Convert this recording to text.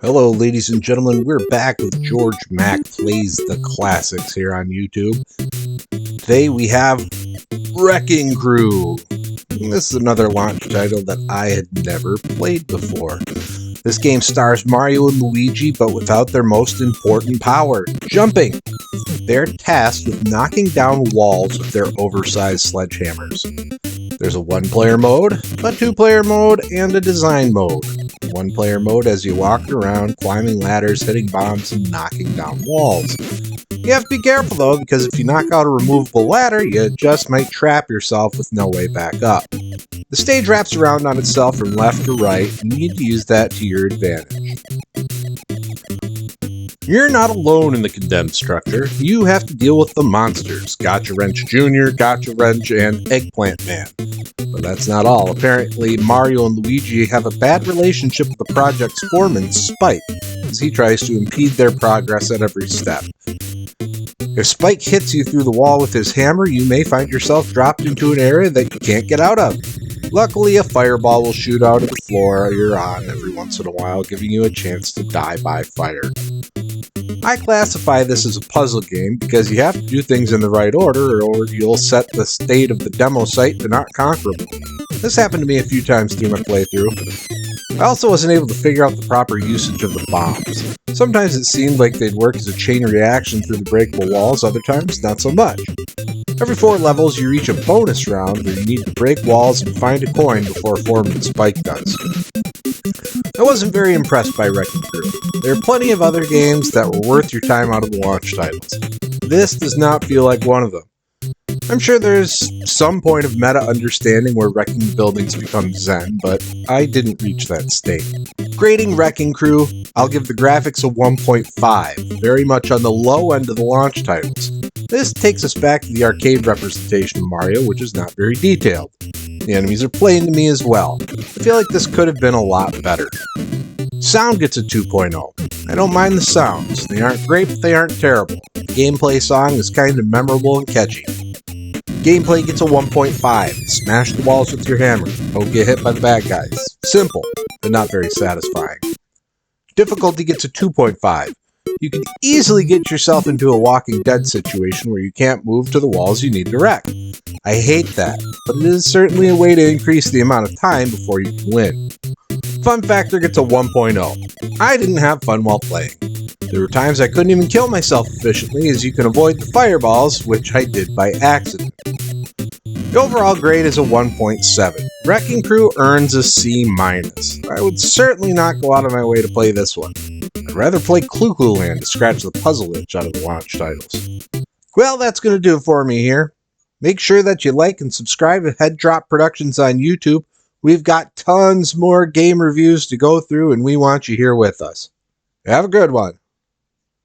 Hello, ladies and gentlemen. We're back with Georg Mack Plays the Classics here on YouTube. Today we have Wrecking Crew. This is another launch title that I had never played before. This game stars Mario and Luigi, but without their most important power, jumping. They're tasked with knocking down walls with their oversized sledgehammers. There's a one-player mode, a two-player mode, and a design mode. One-player mode as you walk around, climbing ladders, hitting bombs, and knocking down walls. You have to be careful though, because if you knock out a removable ladder, you just might trap yourself with no way back up. The stage wraps around on itself from left to right, and you need to use that to your advantage. You're not alone in the condemned structure. You have to deal with the monsters, Gotcha Wrench Jr., Gotcha Wrench, and Eggplant Man. But that's not all. Apparently, Mario and Luigi have a bad relationship with the project's foreman, Spike, as he tries to impede their progress at every step. If Spike hits you through the wall with his hammer, you may find yourself dropped into an area that you can't get out of. Luckily, a fireball will shoot out of the floor you're on every once in a while, giving you a chance to die by fire. I classify this as a puzzle game because you have to do things in the right order or you'll set the state of the demo site to not conquerable. This happened to me a few times through my playthrough. I also wasn't able to figure out the proper usage of the bombs. Sometimes it seemed like they'd work as a chain reaction through the breakable walls, other times not so much. Every 4 levels you reach a bonus round where you need to break walls and find a coin before Foreman Spike does. I wasn't very impressed by Wrecking Crew. There are plenty of other games that were worth your time out of the launch titles. This does not feel like one of them. I'm sure there's some point of meta understanding where wrecking buildings become zen, but I didn't reach that state. Grading Wrecking Crew, I'll give the graphics a 1.5, very much on the low end of the launch titles. This takes us back to the arcade representation of Mario, which is not very detailed. The enemies are plain to me as well. I feel like this could have been a lot better. Sound gets a 2.0. I don't mind the sounds. They aren't great, but they aren't terrible. The gameplay song is kind of memorable and catchy. Gameplay gets a 1.5. Smash the walls with your hammer. Don't get hit by the bad guys. Simple, but not very satisfying. Difficulty gets a 2.5. You can easily get yourself into a Walking Dead situation where you can't move to the walls you need to wreck. I hate that, but it is certainly a way to increase the amount of time before you can win. Fun factor gets a 1.0. I didn't have fun while playing. There were times I couldn't even kill myself efficiently as you can avoid the fireballs, which I did by accident. The overall grade is a 1.7. Wrecking Crew earns a C-. I would certainly not go out of my way to play this one. I'd rather play Clue Clue Land to scratch the puzzle itch out of the launch titles. Well, that's going to do it for me here. Make sure that you like and subscribe to Head Drop Productions on YouTube. We've got tons more game reviews to go through, and we want you here with us. Have a good one.